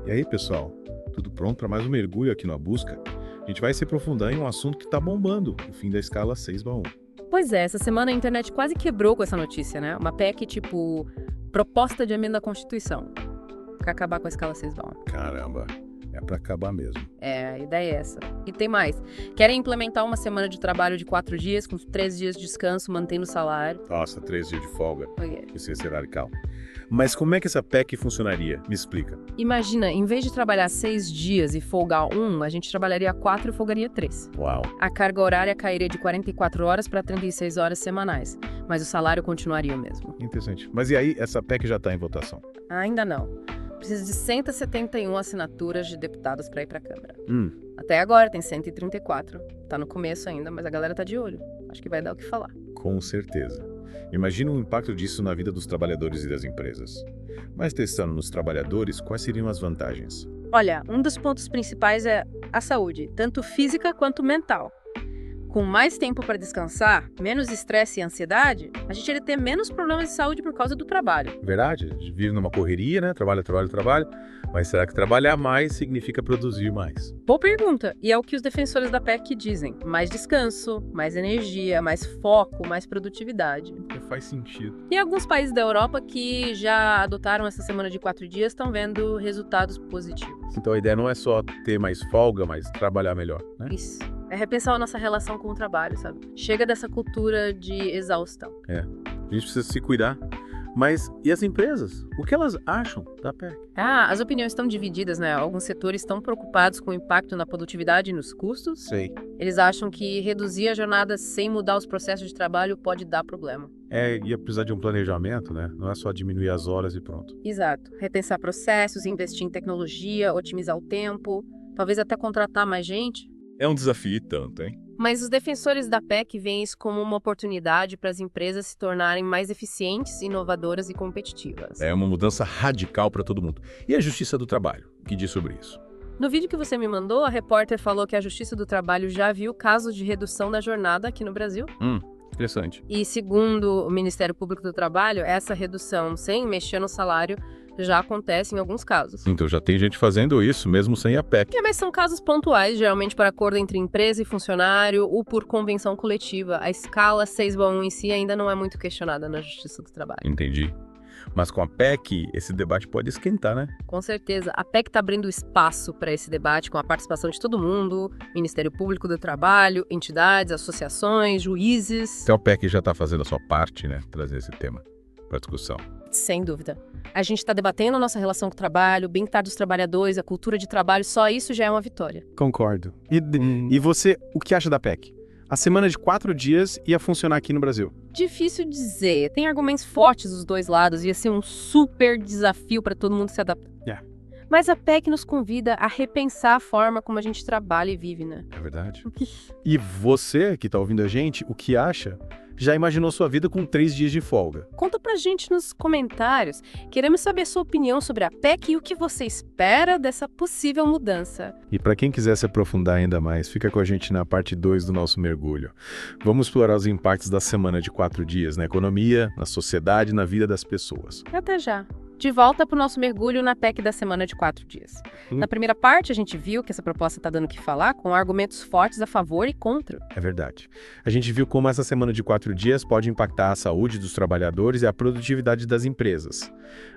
E aí, pessoal? Tudo pronto para mais um mergulho aqui no A Busca? A gente vai se aprofundar em um assunto que está bombando, o fim da escala 6/1. Pois é, essa semana a internet quase quebrou com essa notícia, né? Uma PEC tipo proposta de emenda à Constituição pra acabar com a escala 6/1. Caramba, é para acabar mesmo. É, a ideia é essa. E tem mais. Querem implementar uma semana de trabalho de 4 dias, com 3 dias de descanso, mantendo o salário. Nossa, 3 dias de folga. Oiê. Isso ia ser radical. Mas como é que essa PEC funcionaria? Me explica. Imagina, em vez de trabalhar 6 dias e folgar a gente trabalharia 4 e folgaria 3. Uau. A carga horária cairia de 44 horas para 36 horas semanais, mas o salário continuaria o mesmo. Interessante. Mas e aí, essa PEC já está em votação? Ainda não. Precisa de 171 assinaturas de deputados para ir para a Câmara. Hum, Até agora tem 134. Tá no começo ainda, mas a galera tá de olho. Acho que vai dar o que falar. com certeza. Imagina o impacto disso na vida dos trabalhadores e das empresas. Mas testando nos trabalhadores, quais seriam as vantagens? Olha, um dos pontos principais é a saúde, tanto física quanto mental. Com mais tempo para descansar, menos estresse e ansiedade, a gente iria ter menos problemas de saúde por causa do trabalho. Verdade, a gente vive numa correria, né? Trabalho, trabalho, trabalho. Mas será que trabalhar mais significa produzir mais? Boa pergunta, e é o que os defensores da PEC dizem. Mais descanso, mais energia, mais foco, mais produtividade. Faz sentido. E alguns países da Europa que já adotaram essa semana de 4 dias estão vendo resultados positivos. Então a ideia não é só ter mais folga, mas trabalhar melhor, né? Isso. É repensar a nossa relação com o trabalho, sabe? Chega dessa cultura de exaustão. A gente precisa se cuidar. Mas e as empresas? O que elas acham da PEC? As opiniões estão divididas, né? Alguns setores estão preocupados com o impacto na produtividade e nos custos. Sei. Eles acham que reduzir a jornada sem mudar os processos de trabalho pode dar problema. Ia precisar de um planejamento, né? Não é só diminuir as horas e pronto. Exato. Repensar processos, investir em tecnologia, otimizar o tempo, talvez até contratar mais gente. É um desafio e tanto, hein? Mas os defensores da PEC veem isso como uma oportunidade para as empresas se tornarem mais eficientes, inovadoras e competitivas. É uma mudança radical para todo mundo. E a Justiça do Trabalho? O que diz sobre isso? No vídeo que você me mandou, a repórter falou que a Justiça do Trabalho já viu casos de redução da jornada aqui no Brasil. Interessante. E segundo o Ministério Público do Trabalho, essa redução sem mexer no salário já acontece em alguns casos. Então já tem gente fazendo isso, mesmo sem a PEC. Mas são casos pontuais, geralmente por acordo entre empresa e funcionário ou por convenção coletiva. A escala 6/1 em si ainda não é muito questionada na Justiça do Trabalho. Entendi. Mas com a PEC, esse debate pode esquentar, né? Com certeza. A PEC está abrindo espaço para esse debate com a participação de todo mundo, Ministério Público do Trabalho, entidades, associações, juízes. Então a PEC já está fazendo a sua parte, né? Trazer esse tema para discussão. Sem dúvida. A gente está debatendo a nossa relação com o trabalho, o bem-estar dos trabalhadores, a cultura de trabalho, só isso já é uma vitória. Concordo. E você, o que acha da PEC? A semana de 4 dias ia funcionar aqui no Brasil. Difícil dizer. Tem argumentos fortes dos dois lados, ia ser um super desafio para todo mundo se adaptar. Mas a PEC nos convida a repensar a forma como a gente trabalha e vive, né? É verdade. E você, que tá ouvindo a gente, o que acha? Já imaginou sua vida com 3 dias de folga? Conta pra gente nos comentários. Queremos saber sua opinião sobre a PEC e o que você espera dessa possível mudança. E para quem quiser se aprofundar ainda mais, fica com a gente na parte 2 do nosso mergulho. Vamos explorar os impactos da semana de 4 dias na economia, na sociedade e na vida das pessoas. Até já. De volta para o nosso mergulho na PEC da semana de 4 dias. Na primeira parte, a gente viu que essa proposta está dando o que falar, com argumentos fortes a favor e contra. É verdade. A gente viu como essa semana de 4 dias pode impactar a saúde dos trabalhadores e a produtividade das empresas.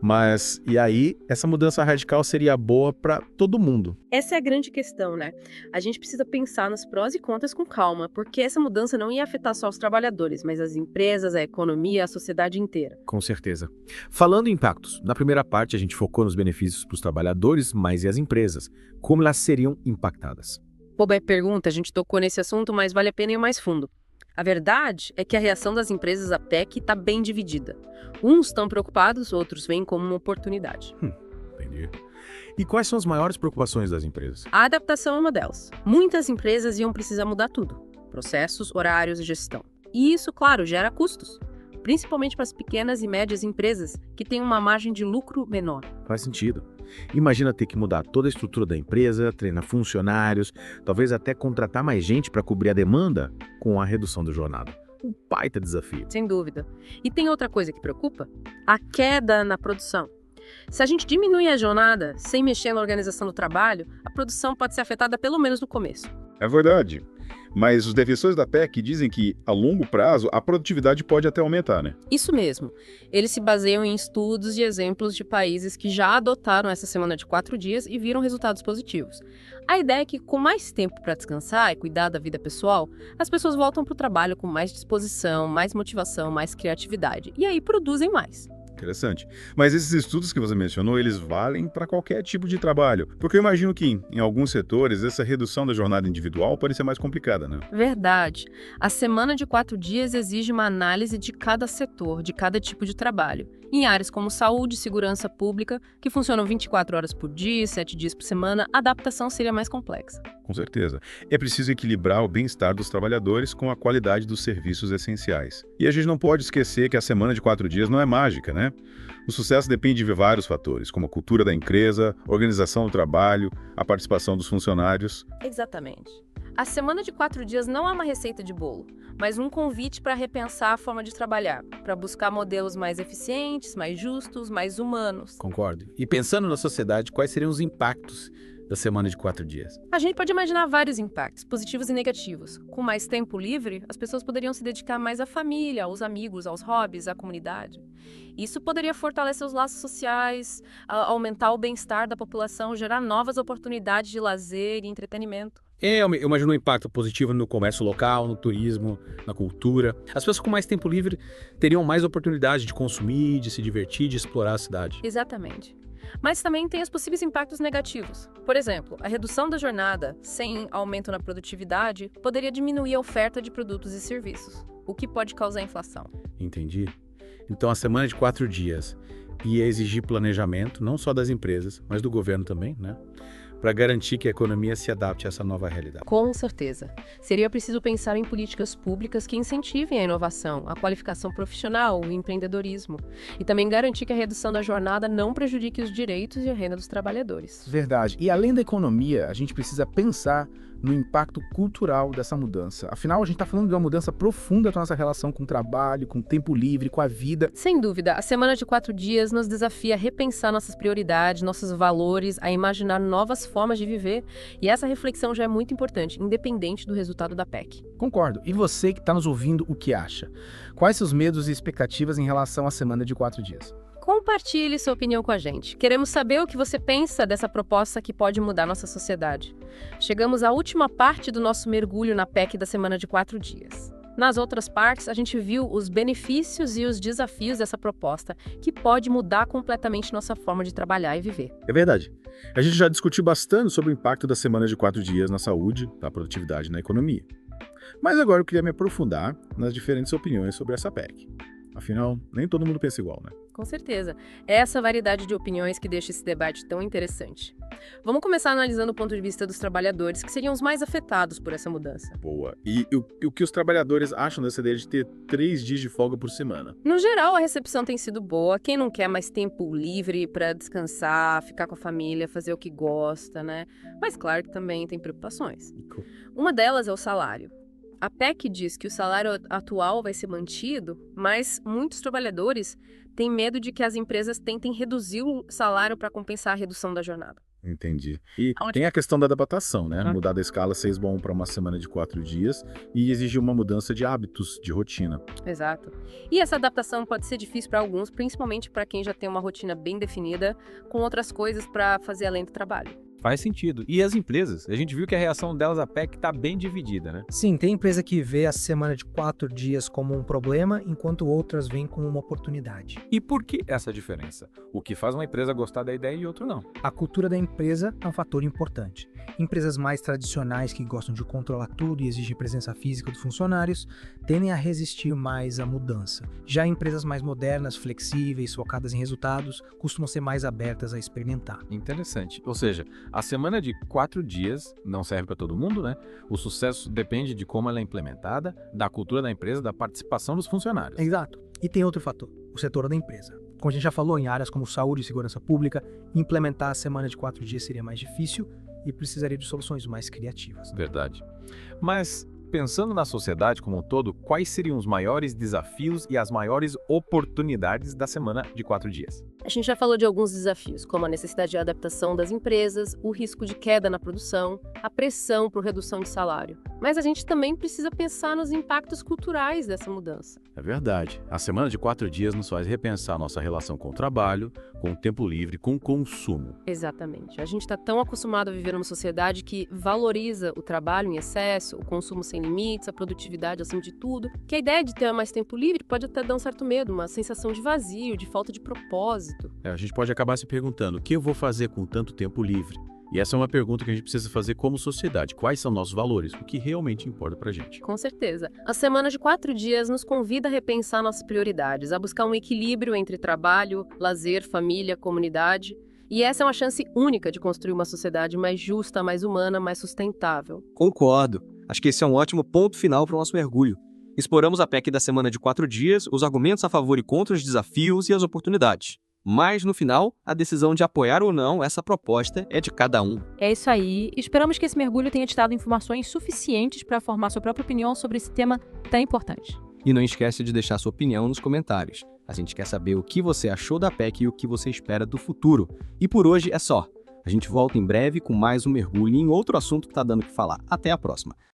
Mas, e aí, essa mudança radical seria boa para todo mundo? Essa é a grande questão, né? A gente precisa pensar nos prós e contras com calma, porque essa mudança não ia afetar só os trabalhadores, mas as empresas, a economia, a sociedade inteira. Com certeza. Falando em impactos, na primeira parte a gente focou nos benefícios para os trabalhadores, mas e as empresas? Como elas seriam impactadas? Boa pergunta, a gente tocou nesse assunto, mas vale a pena ir mais fundo. A verdade é que a reação das empresas à PEC está bem dividida. Uns estão preocupados, outros veem como uma oportunidade. Entendi. E quais são as maiores preocupações das empresas? A adaptação é uma delas. Muitas empresas iam precisar mudar tudo. Processos, horários e gestão. E isso, claro, gera custos. Principalmente para as pequenas e médias empresas, que têm uma margem de lucro menor. Faz sentido. Imagina ter que mudar toda a estrutura da empresa, treinar funcionários, talvez até contratar mais gente para cobrir a demanda com a redução da jornada. Um baita desafio. Sem dúvida. E tem outra coisa que preocupa? A queda na produção. Se a gente diminui a jornada sem mexer na organização do trabalho, a produção pode ser afetada pelo menos no começo. É verdade. Mas os defensores da PEC dizem que, a longo prazo, a produtividade pode até aumentar, né? Isso mesmo. Eles se baseiam em estudos e exemplos de países que já adotaram essa semana de 4 dias e viram resultados positivos. A ideia é que, com mais tempo para descansar e cuidar da vida pessoal, as pessoas voltam para o trabalho com mais disposição, mais motivação, mais criatividade. E aí produzem mais. Interessante. Mas esses estudos que você mencionou, eles valem para qualquer tipo de trabalho. Porque eu imagino que, em alguns setores, essa redução da jornada individual pode ser mais complicada, né? Verdade. A semana de 4 dias exige uma análise de cada setor, de cada tipo de trabalho. Em áreas como saúde e segurança pública, que funcionam 24 horas por dia, 7 dias por semana, a adaptação seria mais complexa. Com certeza. É preciso equilibrar o bem-estar dos trabalhadores com a qualidade dos serviços essenciais. E a gente não pode esquecer que a semana de 4 dias não é mágica, né? O sucesso depende de vários fatores, como a cultura da empresa, a organização do trabalho, a participação dos funcionários. Exatamente. A semana de 4 dias não é uma receita de bolo, mas um convite para repensar a forma de trabalhar, para buscar modelos mais eficientes, mais justos, mais humanos. Concordo. E pensando na sociedade, quais seriam os impactos da semana de 4 dias? A gente pode imaginar vários impactos, positivos e negativos. Com mais tempo livre, as pessoas poderiam se dedicar mais à família, aos amigos, aos hobbies, à comunidade. Isso poderia fortalecer os laços sociais, aumentar o bem-estar da população, gerar novas oportunidades de lazer e entretenimento. Eu imagino um impacto positivo no comércio local, no turismo, na cultura. As pessoas com mais tempo livre teriam mais oportunidade de consumir, de se divertir, de explorar a cidade. Exatamente. Mas também tem os possíveis impactos negativos. Por exemplo, a redução da jornada, sem aumento na produtividade, poderia diminuir a oferta de produtos e serviços, o que pode causar inflação. Entendi. Então a semana de 4 dias ia exigir planejamento, não só das empresas, mas do governo também, né? Para garantir que a economia se adapte a essa nova realidade. Com certeza. Seria preciso pensar em políticas públicas que incentivem a inovação, a qualificação profissional, o empreendedorismo. E também garantir que a redução da jornada não prejudique os direitos e a renda dos trabalhadores. Verdade. E além da economia, a gente precisa pensar no impacto cultural dessa mudança. Afinal, a gente está falando de uma mudança profunda da nossa relação com o trabalho, com o tempo livre, com a vida. Sem dúvida, a semana de 4 dias nos desafia a repensar nossas prioridades, nossos valores, a imaginar novas formas de viver. E essa reflexão já é muito importante, independente do resultado da PEC. Concordo. E você que está nos ouvindo, o que acha? Quais seus medos e expectativas em relação à semana de 4 dias? Compartilhe sua opinião com a gente. Queremos saber o que você pensa dessa proposta que pode mudar nossa sociedade. Chegamos à última parte do nosso mergulho na PEC da semana de 4 dias. Nas outras partes, a gente viu os benefícios e os desafios dessa proposta, que pode mudar completamente nossa forma de trabalhar e viver. É verdade. A gente já discutiu bastante sobre o impacto da semana de 4 dias na saúde, na produtividade e na economia. Mas agora eu queria me aprofundar nas diferentes opiniões sobre essa PEC. Afinal, nem todo mundo pensa igual, né? Com certeza. É essa variedade de opiniões que deixa esse debate tão interessante. Vamos começar analisando o ponto de vista dos trabalhadores, que seriam os mais afetados por essa mudança. Boa. E o que os trabalhadores acham dessa ideia de ter 3 dias de folga por semana? No geral, a recepção tem sido boa. Quem não quer mais tempo livre para descansar, ficar com a família, fazer o que gosta, né? Mas claro que também tem preocupações. Uma delas é o salário. A PEC diz que o salário atual vai ser mantido, mas muitos trabalhadores têm medo de que as empresas tentem reduzir o salário para compensar a redução da jornada. Entendi. E tem a questão da adaptação, né? Mudar da escala 6x1 para uma semana de 4 dias e exigir uma mudança de hábitos, de rotina. Exato. E essa adaptação pode ser difícil para alguns, principalmente para quem já tem uma rotina bem definida, com outras coisas para fazer além do trabalho. Faz sentido. E as empresas? A gente viu que a reação delas à PEC está bem dividida, né? Sim, tem empresa que vê a semana de 4 dias como um problema, enquanto outras veem como uma oportunidade. E por que essa diferença? O que faz uma empresa gostar da ideia e outro não? A cultura da empresa é um fator importante. Empresas mais tradicionais que gostam de controlar tudo e exigem presença física dos funcionários tendem a resistir mais à mudança. Já empresas mais modernas, flexíveis, focadas em resultados, costumam ser mais abertas a experimentar. Interessante. Ou seja, a semana de 4 dias não serve para todo mundo, né? O sucesso depende de como ela é implementada, da cultura da empresa, da participação dos funcionários. Exato. E tem outro fator, o setor da empresa. Como a gente já falou, em áreas como saúde e segurança pública, implementar a semana de 4 dias seria mais difícil e precisaria de soluções mais criativas. Verdade. Mas pensando na sociedade como um todo, quais seriam os maiores desafios e as maiores oportunidades da semana de 4 dias? A gente já falou de alguns desafios, como a necessidade de adaptação das empresas, o risco de queda na produção, a pressão por redução de salário. Mas a gente também precisa pensar nos impactos culturais dessa mudança. É verdade. A semana de 4 dias nos faz repensar nossa relação com o trabalho, com o tempo livre, com o consumo. Exatamente. A gente está tão acostumado a viver numa sociedade que valoriza o trabalho em excesso, o consumo sem limites, a produtividade acima de tudo, que a ideia de ter mais tempo livre pode até dar um certo medo, uma sensação de vazio, de falta de propósito. A gente pode acabar se perguntando, o que eu vou fazer com tanto tempo livre? E essa é uma pergunta que a gente precisa fazer como sociedade. Quais são nossos valores? O que realmente importa pra gente? Com certeza. A semana de 4 dias nos convida a repensar nossas prioridades, a buscar um equilíbrio entre trabalho, lazer, família, comunidade. E essa é uma chance única de construir uma sociedade mais justa, mais humana, mais sustentável. Concordo. Acho que esse é um ótimo ponto final para o nosso mergulho. Exploramos a PEC da semana de 4 dias, os argumentos a favor e contra os desafios e as oportunidades. Mas, no final, a decisão de apoiar ou não essa proposta é de cada um. É isso aí. Esperamos que esse mergulho tenha te dado informações suficientes para formar sua própria opinião sobre esse tema tão importante. E não esquece de deixar sua opinião nos comentários. A gente quer saber o que você achou da PEC e o que você espera do futuro. E por hoje é só. A gente volta em breve com mais um mergulho em outro assunto que tá dando o que falar. Até a próxima.